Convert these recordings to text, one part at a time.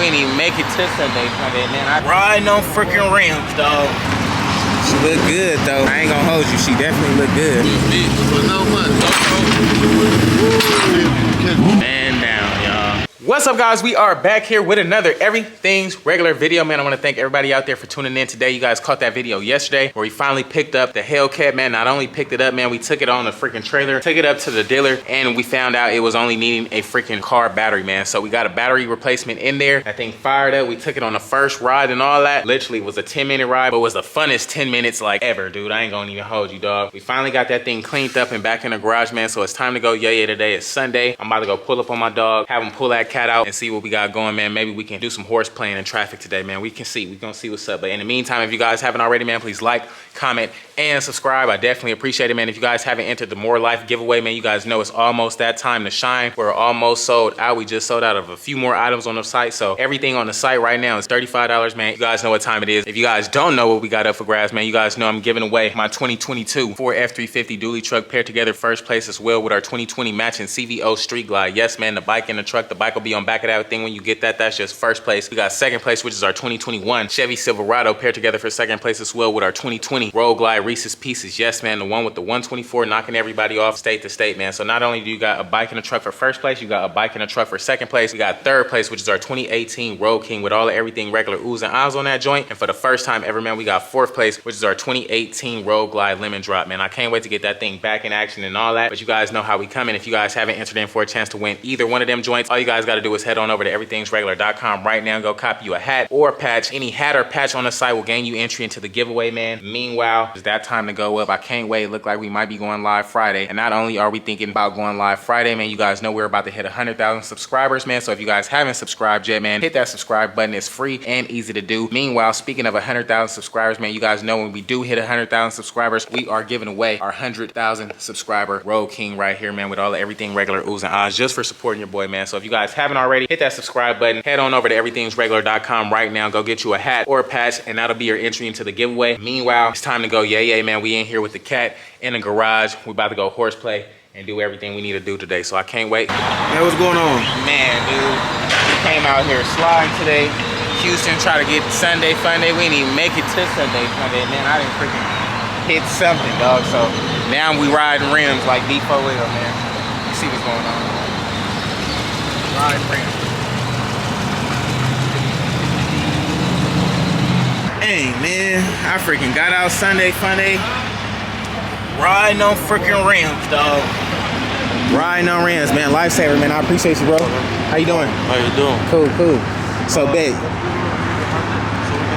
We didn't even make it to Sunday, man. Riding on freaking rims, dog. She look good though. I ain't gonna hold you. She definitely look good. Man down, y'all. What's up, guys? We are back here with another Everything's Regular video, man. I want to thank everybody out there for tuning in today. You guys caught that video yesterday where we finally picked up the Hellcat, man. Not only picked it up, man, we took it on the freaking trailer, took it up to the dealer, and we found out it was only needing a freaking car battery, man. So we got a battery replacement in there. That thing fired up. We took it on the first ride and all that. Literally was a 10-minute ride, but it was the funnest 10 minutes like ever, dude. I ain't gonna even hold you, dog. We finally got that thing cleaned up and back in the garage, man. So it's time to go yay today. It's Sunday. I'm about to go pull up on my dog, have him pull that cat out and see what we got going, man. Maybe we can do some horse playing in traffic today, man. We gonna see what's up. But in the meantime, if you guys haven't already, man, please like, comment, and subscribe. I definitely appreciate it, man. If you guys haven't entered the More Life giveaway, man, you guys know it's almost that time to shine. We're almost sold out. We just sold out of a few more items on the site. So everything on the site right now is $35, man. You guys know what time it is. If you guys don't know what we got up for grabs, man, you guys know I'm giving away my 2022 Ford F350 dually truck paired together first place as well with our 2020 matching CVO Street Glide. Yes, man, the bike and the truck. The bike will be on back of that thing when you get that. That's just first place. We got second place, which is our 2021 Chevy Silverado paired together for second place as well with our 2020 Road Glide Reese's Pieces. Yes, man, the one with the 124 knocking everybody off state to state, man. So not only do you got a bike and a truck for first place, you got a bike and a truck for second place. We got third place, which is our 2018 Road King with all of everything regular oohs and ahs on that joint. And for the first time ever, man, we got fourth place, which is our 2018 Road Glide Lemon Drop, man. I can't wait to get that thing back in action and all that. But you guys know how we come in. If you guys haven't entered in for a chance to win either one of them joints, all you guys got to do is head on over to everythingsregular.com right now. Go copy you a hat or a patch. Any hat or patch on the site will gain you entry into the giveaway, man. Meanwhile, it's that time to go up. I can't wait. Look like we might be going live Friday. And not only are we thinking about going live Friday, man, you guys know we're about to hit 100,000 subscribers, man. So if you guys haven't subscribed yet, man, hit that subscribe button. It's free and easy to do. Meanwhile, speaking of 100,000 subscribers, man, you guys know when we do hit 100,000 subscribers, we are giving away our 100,000 subscriber Road King right here, man, with all the everything regular oohs and ahs just for supporting your boy, man. So if you guys haven't already, hit that subscribe button. Head on over to everythingsregular.com right now. Go get you a hat or a patch, and that'll be your entry into the giveaway. Meanwhile, it's time to go yay, man. We in here with the cat in the garage. We about to go horseplay and do everything we need to do today. So I can't wait. Hey, what's going on? Man, dude, we came out here sliding today. Houston tried to get Sunday fun day. We didn't even make it to Sunday fun day, man. I didn't freaking hit something, dog. So now we riding rims like D4L, man. You see what's going on. Riding rims. Hey, man, I freaking got out Sunday fun day. Riding on freaking rims, dog. Riding on rims, man. Lifesaver, man. I appreciate you, bro. How you doing? How you doing? Cool, cool. So, babe.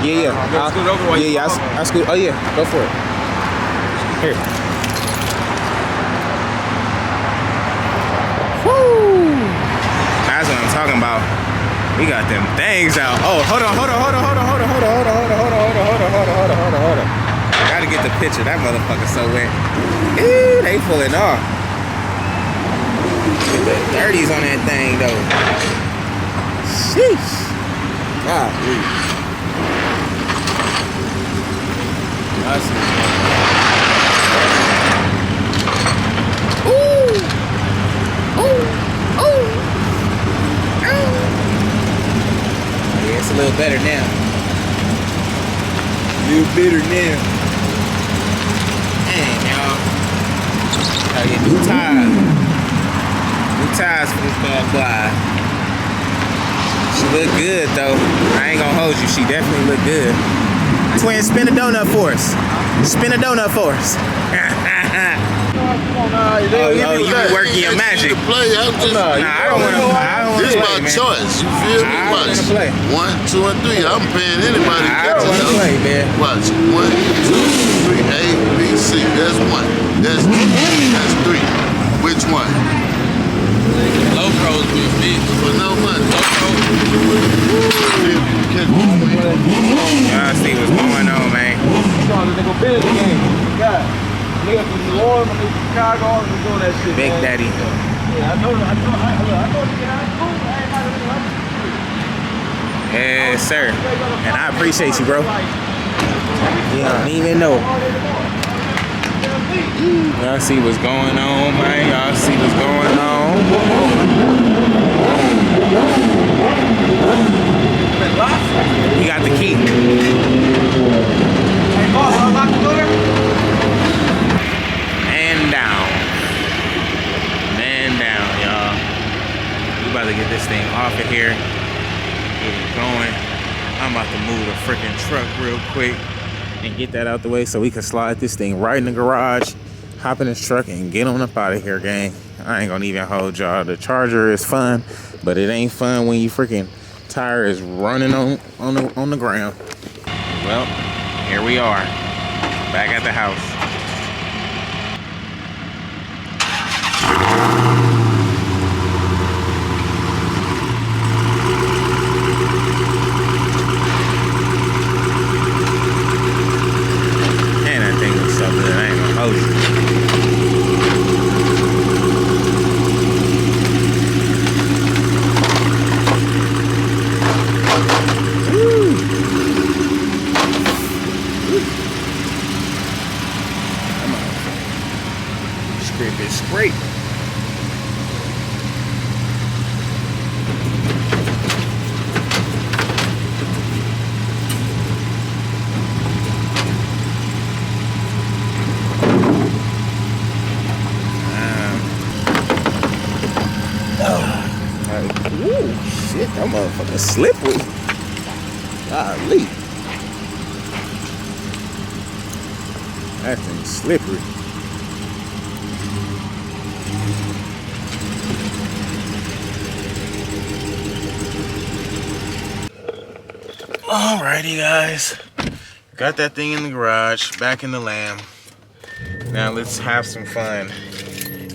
Yeah. I scoot. Oh, yeah. Go for it. Here. Woo! That's what I'm talking about. We got them things out. Oh, hold on. Gotta get the picture. That motherfucker's so wet. Ew, they pulling off. Get the 30s on that thing, though. Sheesh. God, yeah, it's a little better now. Dang, y'all. Gotta get new tires. New tires for this bad glide. She look good, though. I ain't gonna hold you. She definitely look good. Twin, spin a donut for us. Spin a donut for us. Oh, you be working your magic. I don't want to. This is my choice. You feel me? Watch. 1, 2, and 3. I'm paying anybody to catch it. Play, man. Watch. 1, 2, 3, A, B, C. That's 1. That's 2. That's 3. Which one? Low pros be big for no money. Y'all see what's going on, man. Big Daddy. Yes, sir. And I appreciate you, bro. You don't even know. Y'all see what's going on, man. Y'all see what's going on. get it going. I'm about to move the freaking truck real quick and get that out the way so we can slide this thing right in the garage, hop in this truck, and get on up out of here, gang. I ain't gonna even hold y'all. The Charger is fun, but it ain't fun when you freaking tire is running on the ground. Well, here we are, back at the house. Man, that thing looks so good, I ain't gonna hold you. It's great. Ooh, shit, that motherfucker slippery. Golly. That thing's slippery. Alrighty, guys. Got that thing in the garage, back in the Lamb. Now let's have some fun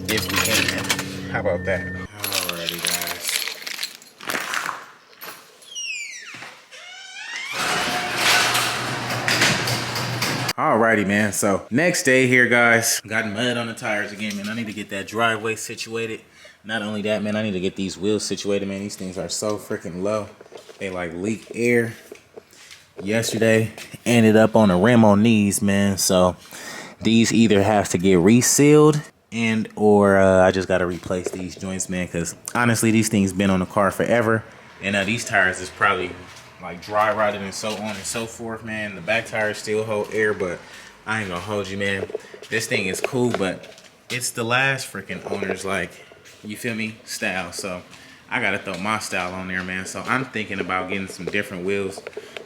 if we can. How about that? Alrighty, guys. Alrighty, man. So next day here, guys. Got mud on the tires again, man. I need to get that driveway situated. Not only that, man, I need to get these wheels situated, man. These things are so freaking low. They like leak air. Yesterday ended up on a rim on these, man. So these either have to get resealed and or I just got to replace these joints, man, because honestly these things been on the car forever, and these tires is probably like dry rotted and so on and so forth, man. The back tires still hold air, but I ain't gonna hold you, man. This thing is cool, but it's the last freaking owner's, like, you feel me, style. So I gotta throw my style on there, man. So I'm thinking about getting some different wheels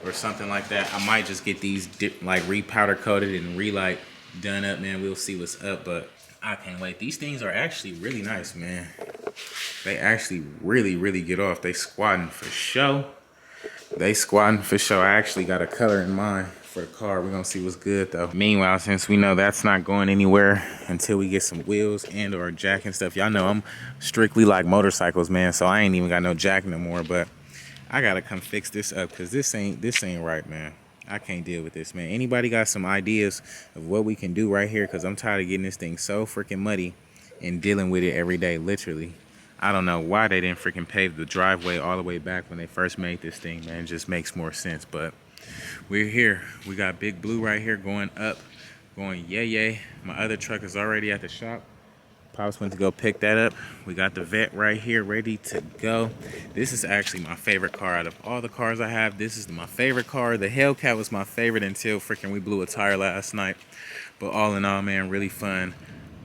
or something like that. I might just get these like re-powder coated and re-like done up, man. We'll see what's up, but I can't wait. These things are actually really nice, man. They actually really get off. They squatting for show. They squatting for show. I actually got a color in mind for the car. We're gonna see what's good though. Meanwhile, since we know that's not going anywhere until we get some wheels and or jack and stuff, y'all know I'm strictly like motorcycles, man, so I ain't even got no jack no more. But I gotta come fix this up because this ain't right, man. I can't deal with this, man. Anybody got some ideas of what we can do right here? Because I'm tired of getting this thing so freaking muddy and dealing with it every day, literally. I don't know why they didn't freaking pave the driveway all the way back when they first made this thing, man. It just makes more sense, but we're here. We got Big Blue right here going up, going yay. My other truck is already at the shop. Pops went to go pick that up. We got the Vet right here ready to go. This is actually my favorite car out of all the cars I have. This is my favorite car. The Hellcat was my favorite until freaking we blew a tire last night. But all in all, man, really fun.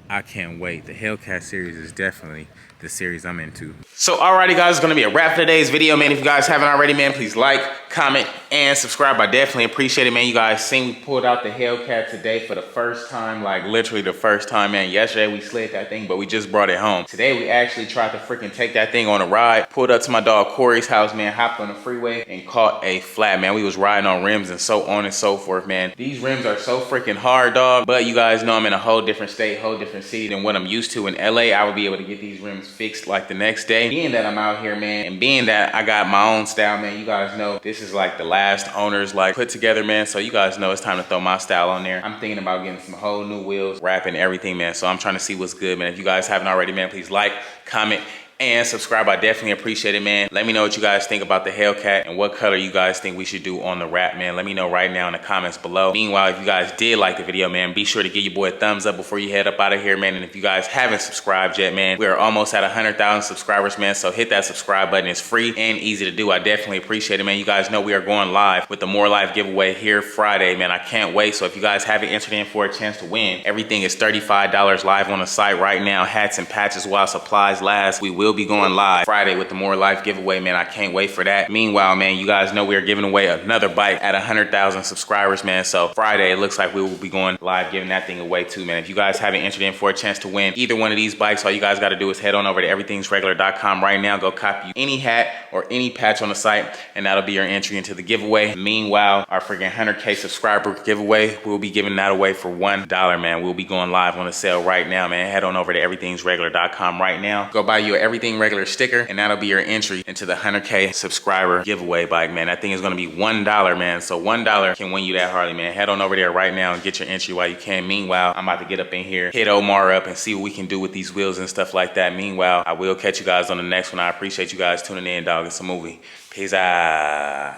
I can't wait. The Hellcat series is definitely the series I'm into. So alrighty, guys, it's gonna be a wrap for today's video, man. If you guys haven't already, man, please like, comment, and subscribe. I definitely appreciate it, man. You guys seen we pulled out the Hellcat today for the first time, like literally the first time, man. Yesterday we slid that thing, but we just brought it home. Today we actually tried to freaking take that thing on a ride. Pulled up to my dog Corey's house, man, hopped on the freeway and caught a flat, man. We was riding on rims and so on and so forth, man. These rims are so freaking hard, dog. But you guys know I'm in a whole different state, whole different city than what I'm used to. In LA, I would be able to get these rims fixed like the next day. Being that I'm out here, man, and being that I got my own style, man, you guys know this is like the last owners like put together, man. So you guys know it's time to throw my style on there. I'm thinking about getting some whole new wheels, wrapping everything, man. So I'm trying to see what's good, man. If you guys haven't already, man, please like, comment, and subscribe. I definitely appreciate it, man. Let me know what you guys think about the Hellcat and what color you guys think we should do on the wrap, man. Let me know right now in the comments below. Meanwhile, if you guys did like the video, man, be sure to give your boy a thumbs up before you head up out of here, man. And if you guys haven't subscribed yet, man, we are almost at 100,000 subscribers, man. So hit that subscribe button. It's free and easy to do. I definitely appreciate it, man. You guys know we are going live with the More Life giveaway here Friday, man. I can't wait. So if you guys haven't entered in for a chance to win, everything is $35 live on the site right now. Hats and patches while supplies last. We will will be going live Friday with the More Life giveaway, man. I can't wait for that. Meanwhile, man, you guys know we are giving away another bike at 100,000 subscribers, man. So Friday, it looks like we will be going live giving that thing away too, man. If you guys haven't entered in for a chance to win either one of these bikes, all you guys got to do is head on over to everythingsregular.com right now. Go copy any hat or any patch on the site, and that'll be your entry into the giveaway. Meanwhile, our freaking 100K subscriber giveaway, we'll be giving that away for $1, man. We'll be going live on the sale right now, man. Head on over to everythingsregular.com right now. Go buy you an Everything Regular sticker, and that'll be your entry into the 100K subscriber giveaway bike, man. That thing is gonna be $1, man. So $1 can win you that Harley, man. Head on over there right now and get your entry while you can. Meanwhile, I'm about to get up in here, hit Omar up, and see what we can do with these wheels and stuff like that. Meanwhile, I will catch you guys on the next one. I appreciate you guys tuning in, dog. It's a movie. Peace out.